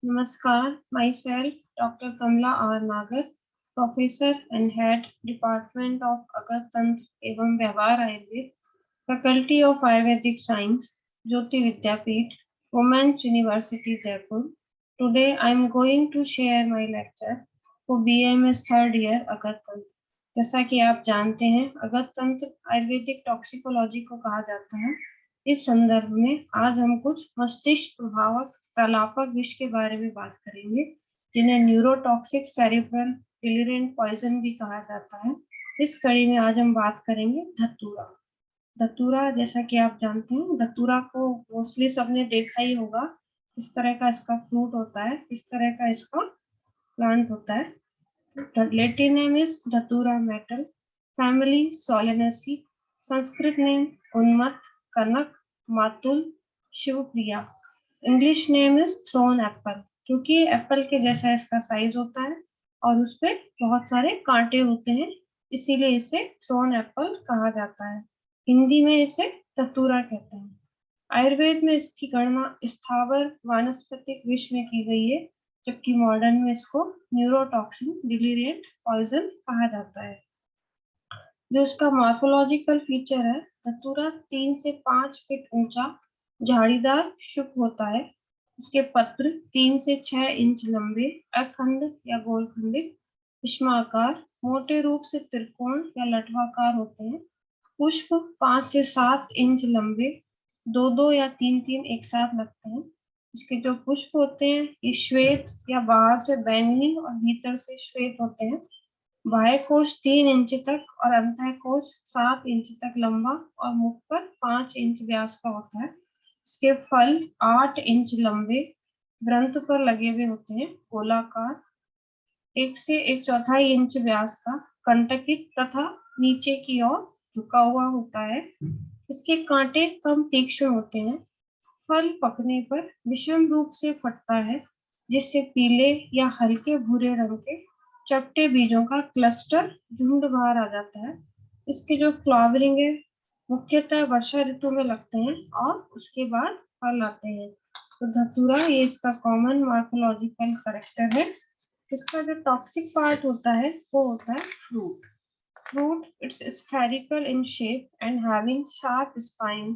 Namaskar, myself Dr. Kamla R. Nagar, Professor and Head Department of Agar Tantra एवं व्यवहार Ayurveda, Faculty of Ayurvedic Science, Jyoti Vidyapeeth, Women's University Jaipur. Today I am going to share my lecture for BMS third year अगर तंत्र. जैसा कि आप जानते हैं अगर तंत्र आयुर्वेदिक टॉक्सिकोलॉजी को कहा जाता है. इस संदर्भ में आज हम कुछ मस्तिष्क प्रभावक प्रलापक विष के बारे में बात करेंगे जिन्हें न्यूरोटॉक्सिक सेरिब्रल डिलीरेंट पॉइजन भी कहा जाता है. इस कड़ी में आज हम बात करेंगे धतूरा. धतूरा जैसा कि आप जानते हैं धतूरा को मोस्टली सबने देखा ही होगा. इस तरह का इसका फ्रूट होता है, इस तरह का इसका प्लांट होता है. The Latin name is Dhatura metal, family Solanaceae, Sanskrit name Unmat, Kanak, Matul, Shivpriya. English name is throne Apple क्योंकि एप्पल के जैसा इसका साइज होता है और उसपे बहुत सारे कांटे होते हैं, इसीलिए इसे थ्रोन एप्पल कहा जाता है. हिंदी में इसे धतूरा कहते हैं. आयुर्वेद में इसकी गणना स्थावर वानस्पतिक विष में की गई है, जबकि मॉडर्न में इसको न्यूरोटॉक्सिन डिलीरिएंट पॉइजन कहा जाता है. जो इसका मॉर्फोलॉजिकल फीचर है, धतूरा 3 से 5 फीट ऊंचा झाड़ीदार शुक होता है. इसके पत्र 3 से 6 इंच लंबे, अखंड या गोलखंडित, पिष्माकार, मोटे रूप से त्रिकोण या लटवाकार होते हैं. पुष्प 5 से 7 इंच लंबे, 2-2 या 3-3 एक साथ लगते हैं. इसके जो पुष्प होते हैं ये श्वेत या बाहर से बैंगनी और भीतर से श्वेत होते हैं. बाह्य कोश 3 इंच तक और अंतः कोश 7 इंच तक लंबा और मुख पर 5 इंच व्यास का होता है. इसके फल 8 इंच लंबे, ग्रंथ पर लगे हुए होते हैं, गोलाकार, 1 से 1/4 इंच व्यास का, कंटकित तथा नीचे की ओर झुका हुआ होता है. इसके कांटे कम तीक्ष्ण होते हैं. फल पकने पर विषम रूप से फटता है, जिससे पीले या हल्के भूरे रंग के चपटे बीजों का क्लस्टर झुंड बाहर आ जाता है. इसके जो फ्लावरिंग है मुख्यतः वर्षा ऋतु में लगते हैं और उसके बाद फल आते हैं. तो धतूरा ये इसका कॉमन मॉर्फोलॉजिकल कैरेक्टर है. इसका जो टॉक्सिक पार्ट होता है वो होता है fruit. Fruit, it's spherical in shape and having sharp spine.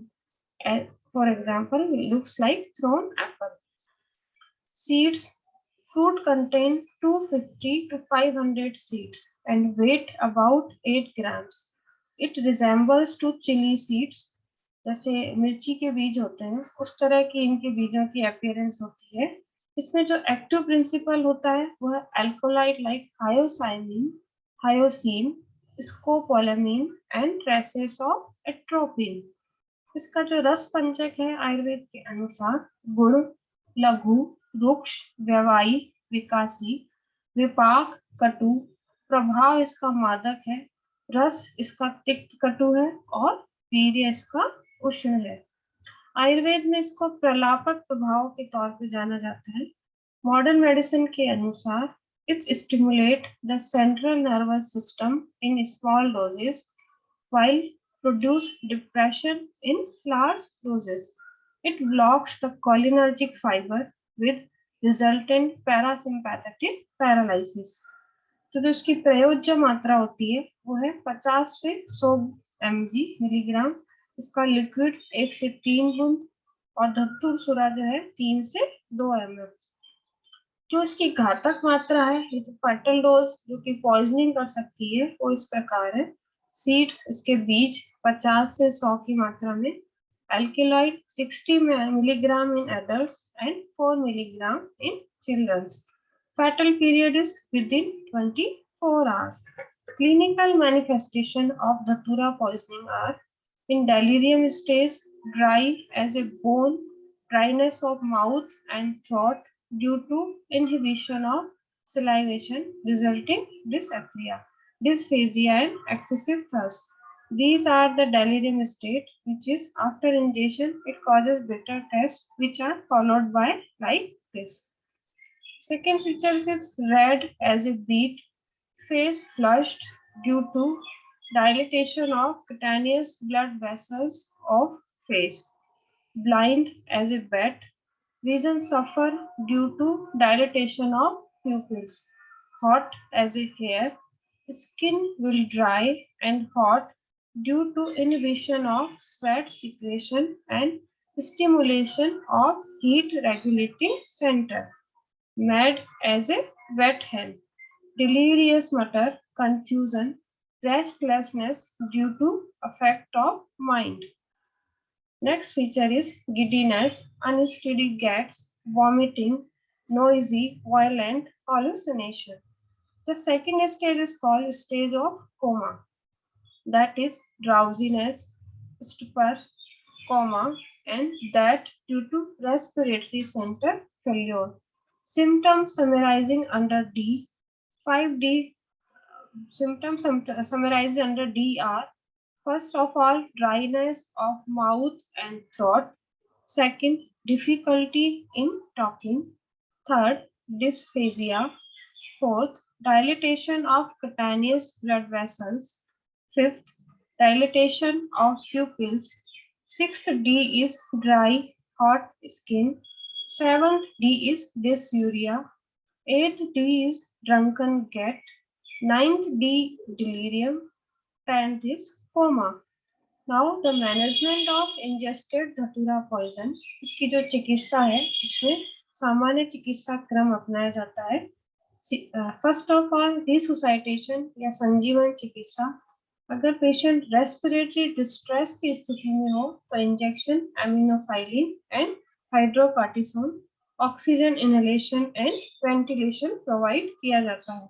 For example, looks like thorn apple. Seeds. Fruit contain 250 to 500 seeds and weight about 8 grams. It resembles to chili seeds. जैसे मिर्ची के बीज होते हैं उस तरह की इनके बीजों की अपीयरेंस होती है. इसमें जो एक्टिव प्रिंसिपल होता है वह alkaloid like hyoscyamine, hyoscine, scopolamine and traces of atropine. इसका जो रस पंचक है आयुर्वेद के अनुसार गुण, लघु, रुक्ष, व्यवायी, विकासी, विपाक, कटु. प्रभाव इसका मादक है. रस इसका तिक्त कटु है और वीर्य इसका उष्ण है. आयुर्वेद में इसको प्रलापक प्रभाव के तौर पर जाना जाता है. मॉडर्न मेडिसिन के अनुसार it stimulates the central nervous system in small doses while produce depression in large doses. It blocks the cholinergic fiber with resultant parasympathetic paralysis. तो जो इसकी प्रयोज्य मात्रा होती है वो है 50 से 100 मिलीग्राम. इसका लिक्विड 1 से 3 बूंद और धतूरसुरा जो है 3 से 2 ml. जो इसकी घातक मात्रा है, ये फर्टल डोज जो कि पॉइजनिंग कर सकती है वो इस प्रकार है. सीड्स इसके बीज 50 से 100 की मात्रा में, alkaloid 60 milligram in adults and 4 milligram in childrens. Fatal period is within 24 hours. Clinical manifestation of Dhatura poisoning are in delirium stage, dry as a bone, dryness of mouth and throat due to inhibition of salivation resulting dysarthria, dysphagia and excessive thirst. These are the delirium state, which is after ingestion it causes bitter taste, which are followed by like this. Second feature is red as a beet, face flushed due to dilatation of cutaneous blood vessels of face, blind as a bat, Vision suffer due to dilatation of pupils. Hot as a hair, skin will dry and hot due to inhibition of sweat secretion and stimulation of heat regulating center. Mad as a wet hen. Delirious mutter, confusion, restlessness due to affect of mind. Next feature is giddiness, unsteady gaits, vomiting, noisy, violent hallucination. The second stage is called stage of coma, that is drowsiness, stupor, coma, and that due to respiratory center failure. Symptoms summarizing under D, 5D symptoms summarized under D are: first of all, dryness of mouth and throat. Second, difficulty in talking. Third, dysphagia. Fourth, dilatation of cutaneous blood vessels. Fifth, dilatation of pupils. Sixth D is dry, hot skin. Seventh D is dysuria. Eighth D is drunken gait. Ninth D delirium. 10th is coma. Now the management of ingested धतूरा poison, इसकी जो चिकित्सा है इसमें सामान्य चिकित्सा क्रम अपनाया जाता है. फर्स्ट ऑफ ऑल रिसुसाइटेशन या संजीवन चिकित्सा. अगर पेशेंट रेस्पिरेटरी डिस्ट्रेस की स्थिति में हो तो injection एमिनोफाइलिन and hydrocortisone, oxygen inhalation and ventilation provide किया जाता है.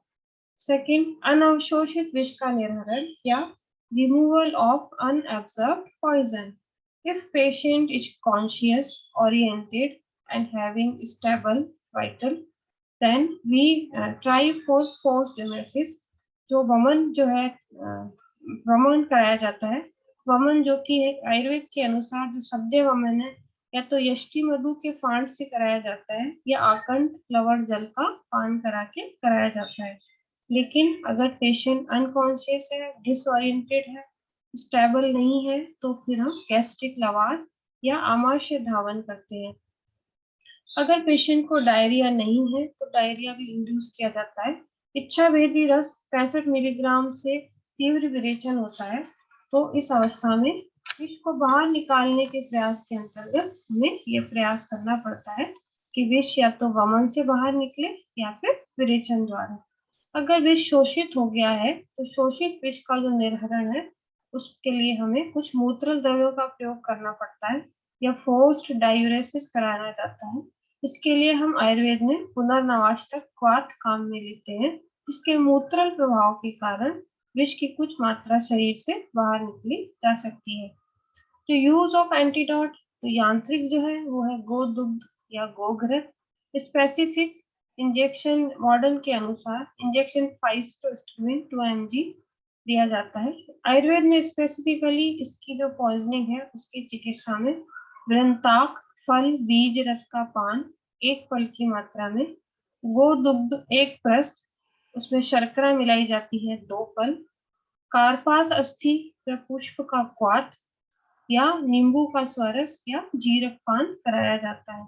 सेकेंड, अनअवशोषित विष का निर्हरण या removal of unabsorbed poison. If patient is conscious, oriented and having stable vital, then we try for forced emesis. जो वमन जो है वमन कराया जाता है. वमन जो कि आयुर्वेद के अनुसार जो सद्य वमन है या तो यष्टि मधु के फांड से कराया जाता है या आकंठ लवण जल का पान करा के कराया जाता है. लेकिन अगर पेशेंट अनकॉन्शियस है, डिसओरिएंटेड है, स्टेबल नहीं है तो फिर हम गैस्ट्रिक लवार या आमाशय धावन करते हैं. अगर पेशेंट को डायरिया नहीं है तो डायरिया भी इंड्यूस किया जाता है. इच्छा भेदी रस 65 मिलीग्राम से तीव्र विरेचन होता है तो इस अवस्था में विष को बाहर निकालने के प्रयास के अंतर्गत हमें यह प्रयास करना पड़ता है कि विष या तो वमन से बाहर निकले या फिर विरेचन द्वारा. अगर विष शोषित हो गया है तो शोषित विष का जो निर्हरण है उसके लिए हमें कुछ मूत्र द्रव्यों का प्रयोग करना पड़ता है या फोर्स्ड डायूरेसिस कराया जाता है. इसके लिए हम आयुर्वेद में पुनर्नवाष्टक क्वाथ काम में लेते हैं जिसके मूत्रल प्रभाव के कारण विष की कुछ मात्रा शरीर से बाहर निकली जा सकती है. तो यूज ऑफ एंटीडोट, तो यांत्रिक जो है वो है गोदुग्ध या गोघृत. स्पेसिफिक इंजेक्शन मॉडर्न के अनुसार इंजेक्शन 5 to 2 mg दिया जाता है. आयुर्वेद में स्पेसिफिकली इसकी जो पॉइजनिंग है उसकी चिकित्सा में वृंताक फल बीज रस का पान 1 फल की मात्रा में, गोदुग्ध 1 प्रस्थ उसमें शर्करा मिलाई जाती है 2 फल, कार्पास अस्थि या पुष्प का क्वाथ या नींबू का स्वरस या जीरक पान कराया जाता है.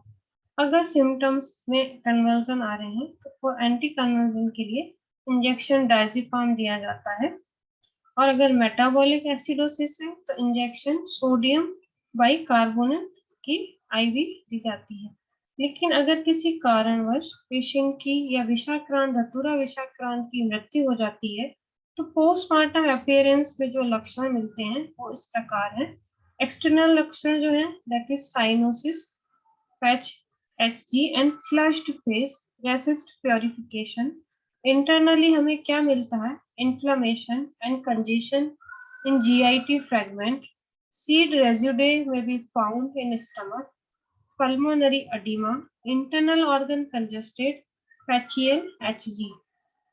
अगर सिम्टम्स में कन्वर्जन आ रहे हैं तो फॉर एंटी कन्वर्जन के लिए इंजेक्शन डायजिपाम दिया जाता है. और अगर मेटाबॉलिक एसिडोसिस है तो इंजेक्शन सोडियम बाइकार्बोनेट की आईवी दी जाती है. लेकिन अगर किसी कारणवश पेशेंट की या विषाक्रांत धतूरा विषाक्रांत की मृत्यु हो जाती है तो पोस्टमार्टम अपीयरेंस में जो लक्षण मिलते हैं वो इस प्रकार है. एक्सटर्नल लक्षण जो है that is cyanosis, patch HG and flushed face, resist purification. Internally हमें क्या मिलता है? Inflammation and congestion in GIT fragment. Seed residue may be found in stomach. Pulmonary edema. Internal organ congested. Facial HG.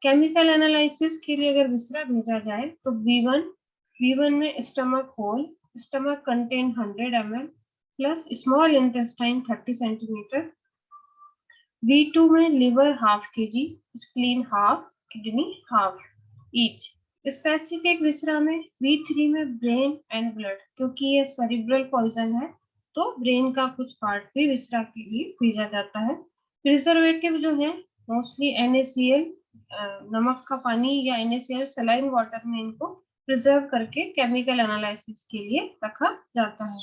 Chemical analysis के लिए अगर विसरा भेजा जाए तो B1 में stomach whole, stomach contain 100 ml plus small intestine 30 centimeter. B2 में liver half kg, spleen half, kidney half each. Specific viscera में B3 में ब्रेन एंड ब्लड, क्योंकि ये सेरिब्रल पॉइजन है तो ब्रेन का कुछ पार्ट भी विसरा के लिए भेजा जाता है। प्रिजर्वेटिव जो है मोस्टली NaCl, नमक का पानी या NaCl सलाइन वाटर में इनको प्रिजर्व करके केमिकल एनालिसिस के लिए रखा जाता है।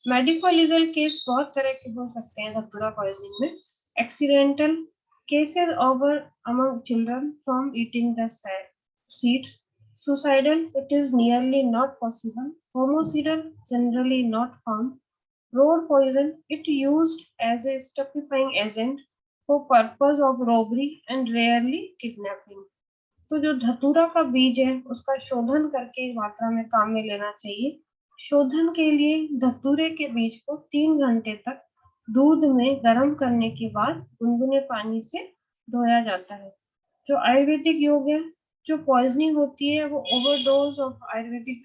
मेडिको लीगल केस बहुत तरह के हो सकते हैं धतूरा पॉइजनिंग में। Accidental cases occur among children from eating the seeds. Suicidal, it is nearly not possible. Homicidal, generally not found. Road poison, it used as a stupefying agent for purpose of robbery and rarely kidnapping. तो जो धतूरा का बीज है उसका शोधन करके मात्रा में काम में लेना चाहिए। शोधन के लिए धतूरे के बीज को 3 घंटे तक दूध में गर्म करने के बाद गुनगुने पानी से धोया जाता है। जो आयुर्वेदिक योग है, जो पॉइजनिंग होती है वो ओवरडोज ऑफ आयुर्वेदिक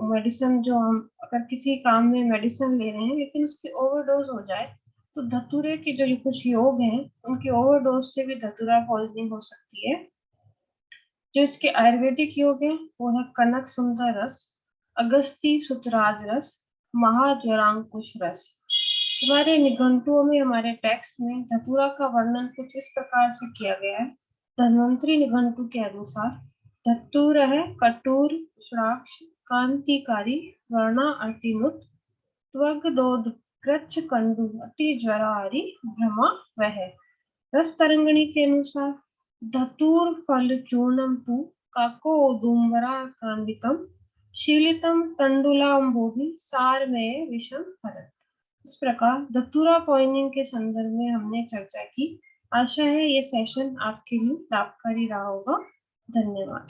मेडिसिन, जो हम अगर किसी काम में मेडिसिन ले रहे हैं लेकिन उसकी ओवरडोज हो जाए तो धतूरे के जो कुछ योग हैं उनकी ओवरडोज से भी धतूरा पॉइजनिंग हो सकती है। जो इसके आयुर्वेदिक योग है वो है कनक सुंदर रस, अगस्ती सुतराज रस, महाज्वरांकुश रस। हमारे निघंटुओं में, हमारे टेक्स्ट में धतूरा का वर्णन कुछ इस प्रकार से किया गया है। धन्वंतरी निघंटु के अनुसार धतूर है कटूर श्राक्ष कांतिकारी वर्णा अतिनुत त्वगदोद कृच्छ कंडु अति ज्वरारी भ्रमा वह। रस तरंगिणी के अनुसार धतूर फल चूर्णम तु काकोदुम्बरा कांडिकम शीलितम तंडुलाम्बोधि सारमेय विषम हरत। इस प्रकार धतूरा पॉइजनिंग के संदर्भ में हमने चर्चा की। आशा है ये सेशन आपके लिए लाभकारी रहा होगा। धन्यवाद।